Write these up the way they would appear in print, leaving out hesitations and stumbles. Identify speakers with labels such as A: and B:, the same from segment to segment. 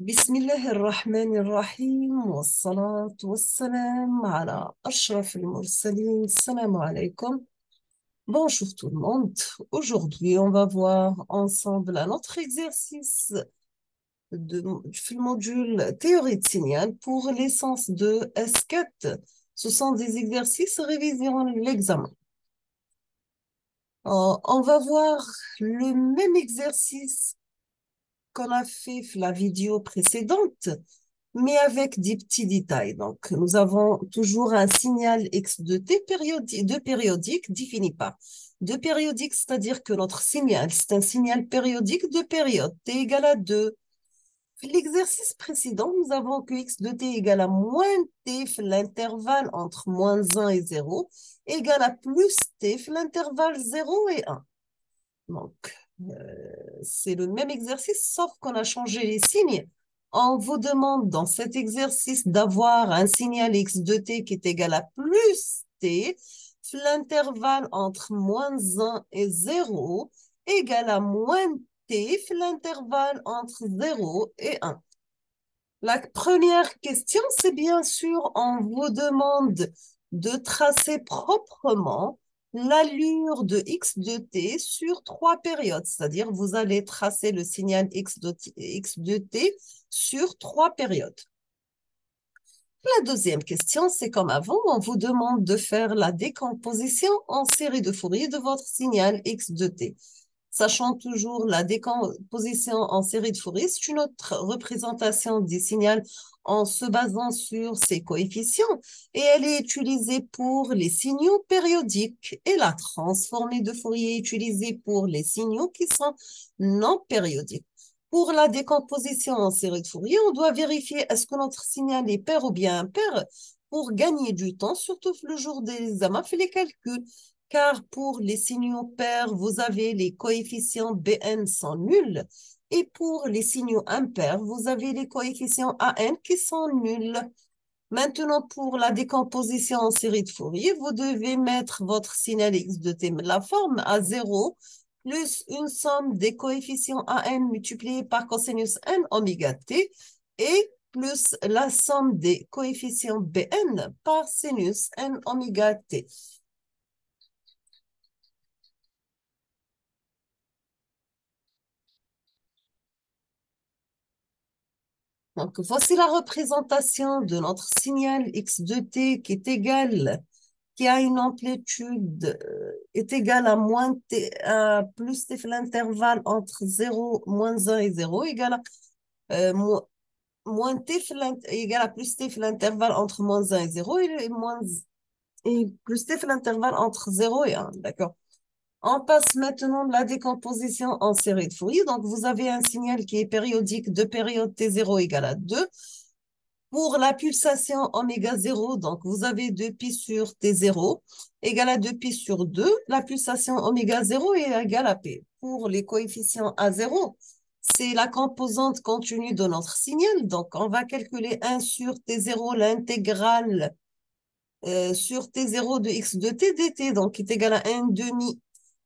A: بسم الله الرحمن الرحيم والصلاة والسلام على أشرف المرسلين. Salam alaikum. Bonjour tout le monde. Aujourd'hui, on va voir ensemble un autre exercice du module théorie de signal pour l'essence de S4. Ce sont des exercices révision l'examen. On va voir le même exercice qu'on a fait la vidéo précédente, mais avec des petits détails. Donc, nous avons toujours un signal x de t périodique défini par deux périodiques, c'est-à-dire que notre signal, c'est un signal périodique de période, t égale à 2. L'exercice précédent, nous avons que x de t égale à moins t, l'intervalle entre moins 1 et 0, égale à plus t, l'intervalle 0 et 1. Donc, c'est le même exercice, sauf qu'on a changé les signes. On vous demande dans cet exercice d'avoir un signal x de t qui est égal à plus t, l'intervalle entre moins 1 et 0 égale à moins t, l'intervalle entre 0 et 1. La première question, c'est bien sûr, on vous demande de tracer proprement l'allure de x de t sur trois périodes, c'est-à-dire vous allez tracer le signal x de t sur trois périodes. La deuxième question, c'est comme avant, on vous demande de faire la décomposition en série de Fourier de votre signal x de t. Sachant toujours la décomposition en série de Fourier, c'est une autre représentation du signal en se basant sur ses coefficients et elle est utilisée pour les signaux périodiques et la transformée de Fourier est utilisée pour les signaux qui sont non périodiques. Pour la décomposition en série de Fourier, on doit vérifier est-ce que notre signal est pair ou bien impair pour gagner du temps, surtout le jour des examens, fait les calculs. Car pour les signaux pairs, vous avez les coefficients Bn sont nuls. Et pour les signaux impairs, vous avez les coefficients An qui sont nuls. Maintenant, pour la décomposition en série de Fourier, vous devez mettre votre signal x de t, la forme à 0, plus une somme des coefficients An multipliés par cosinus n oméga t, et plus la somme des coefficients Bn par sinus n oméga t. Donc, voici la représentation de notre signal x de t qui est égal, qui a une amplitude est égale à moins t, à plus t, l'intervalle entre 0, moins 1 et 0, égale à moins t, égale à plus t, l'intervalle entre moins 1 et 0, et plus t, l'intervalle entre 0 et 1, d'accord? On passe maintenant de la décomposition en série de Fourier. Donc, vous avez un signal qui est périodique de période t0 égale à 2. Pour la pulsation oméga 0, donc vous avez 2π sur T0 égale à 2π sur 2. La pulsation oméga 0 est égale à P. Pour les coefficients A0, c'est la composante continue de notre signal. Donc, on va calculer 1 sur T0, l'intégrale sur T0 de x de t dt, donc qui est égal à 1 demi.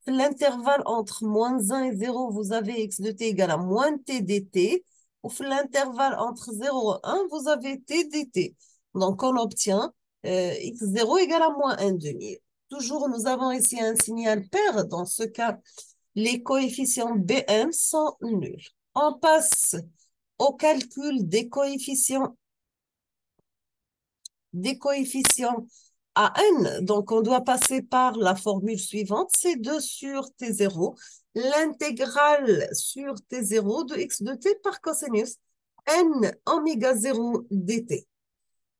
A: L'intervalle entre moins 1 et 0, vous avez x de t égale à moins t dt. Ou l'intervalle entre 0 et 1, vous avez t dt. Donc, on obtient x0 égale à moins 1 demi. Toujours, nous avons ici un signal pair. Dans ce cas, les coefficients Bm sont nuls. On passe au calcul des coefficients AN. Donc, on doit passer par la formule suivante, c'est 2 sur T0, l'intégrale sur T0 de x de t par cosinus n oméga 0 dt.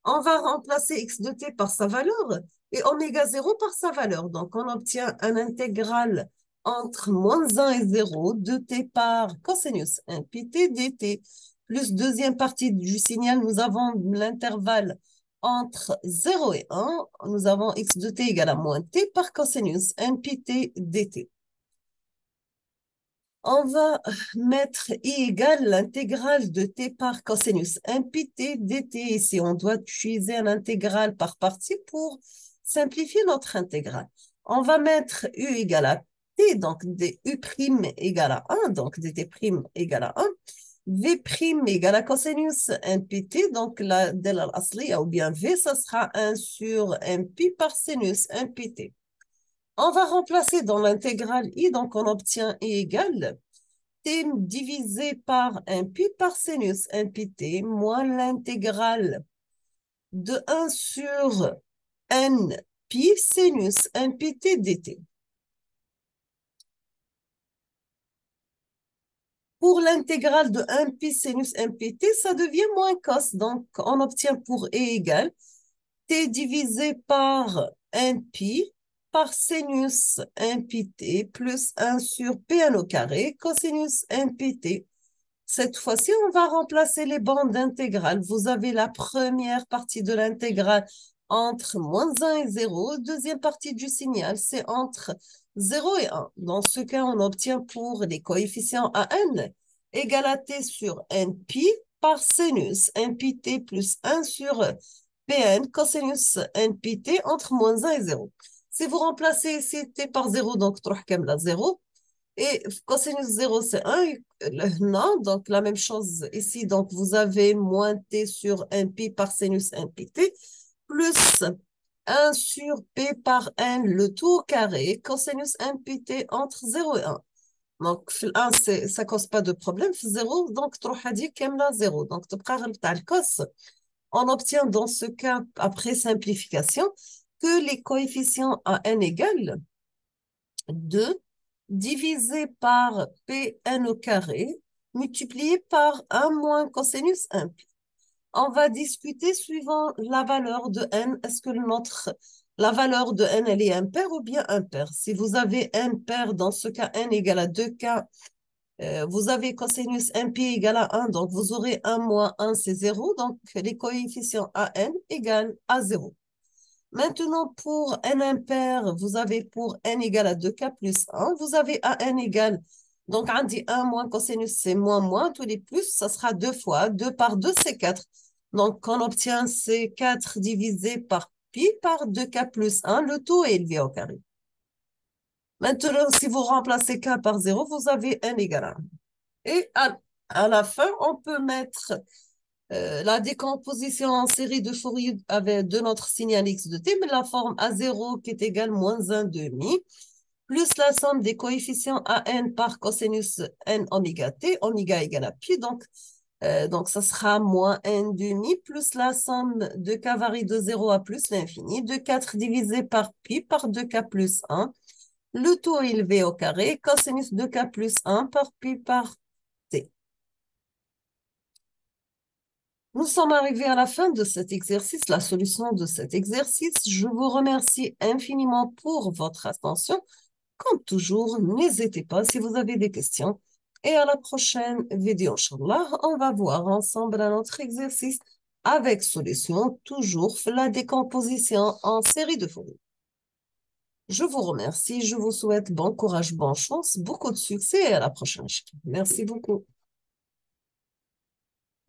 A: On va remplacer x de t par sa valeur et oméga 0 par sa valeur. Donc, on obtient un intégral entre moins 1 et 0 de t par cosinus 1 pt dt. Plus deuxième partie du signal, nous avons l'intervalle entre 0 et 1, nous avons x de t égale à moins t par cosinus n pt dt. On va mettre i égale l'intégrale de t par cosinus n pt dt. Ici, on doit utiliser un intégral par partie pour simplifier notre intégrale. On va mettre u égale à t, donc du' égale à 1, donc dt' égale à 1. V' égale à cosinus npt, donc la del al-asliya ou bien V, ça sera 1 sur np par sinus npt. On va remplacer dans l'intégrale I, donc on obtient I égale t divisé par np par sinus npt moins l'intégrale de 1 sur n pi sinus npt dt. Pour l'intégrale de 1 pi sinus npt, ça devient moins cos. Donc, on obtient pour E égale t divisé par n pi par sinus npt plus 1 sur pn au carré cosinus npt. Cette fois-ci, on va remplacer les bandes intégrales. Vous avez la première partie de l'intégrale entre moins 1 et 0. Deuxième partie du signal, c'est entre 0 et 1. Dans ce cas, on obtient pour les coefficients à n égal à t sur np par sinus npt plus 1 sur pn cosinus npt entre moins 1 et 0. Si vous remplacez ici t par 0, donc تروح كاملة 0. Et cosinus 0, c'est 1. Non, donc la même chose ici. Donc, vous avez moins t sur np par sinus npt plus 1 sur p par n, le tout au carré, cosinus npt entre 0 et 1. Donc, في 1, ça ne cause pas de problème. 0, donc, تروح هذه كاملة 0. Donc, تبقى غير بتاع الكوس. On obtient dans ce cas, après simplification, que les coefficients à n égale 2 divisé par Pn au carré multiplié par 1 moins cosinus 1 pi. On va discuter suivant la valeur de n. Est-ce que la valeur de n, elle est impaire ou bien impaire? Si vous avez n pair, dans ce cas, n égale à 2k, vous avez cosinus 1 pi égale à 1, donc vous aurez 1 moins 1, c'est 0. Donc, les coefficients à n égale à 0. Maintenant, pour n impair, vous avez pour n égale à 2k plus 1, vous avez à n égale, donc on dit 1 moins cosinus, c'est moins moins, tous les plus, ça sera 2 fois, 2 par 2, c'est 4. Donc, on obtient c'est 4 divisé par pi par 2k plus 1, le tout est élevé au carré. Maintenant, si vous remplacez k par 0, vous avez n égale à 1. Et à la fin, on peut mettre la décomposition en série de Fourier de notre signal x de t, mais la forme A0 qui est égale moins 1 demi, plus la somme des coefficients AN par cosinus n oméga t, oméga égale à pi, donc ça sera moins n demi, plus la somme de k varie de 0 à plus l'infini, de 4 divisé par pi par 2k plus 1, le tout élevé au carré, cosinus de k plus 1 par pi par t. Nous sommes arrivés à la fin de cet exercice, la solution de cet exercice. Je vous remercie infiniment pour votre attention. Comme toujours, n'hésitez pas si vous avez des questions. Et à la prochaine vidéo, Inch'Allah, on va voir ensemble un autre exercice avec solution, toujours la décomposition en série de Fourier. Je vous remercie, je vous souhaite bon courage, bonne chance, beaucoup de succès et à la prochaine. Merci beaucoup.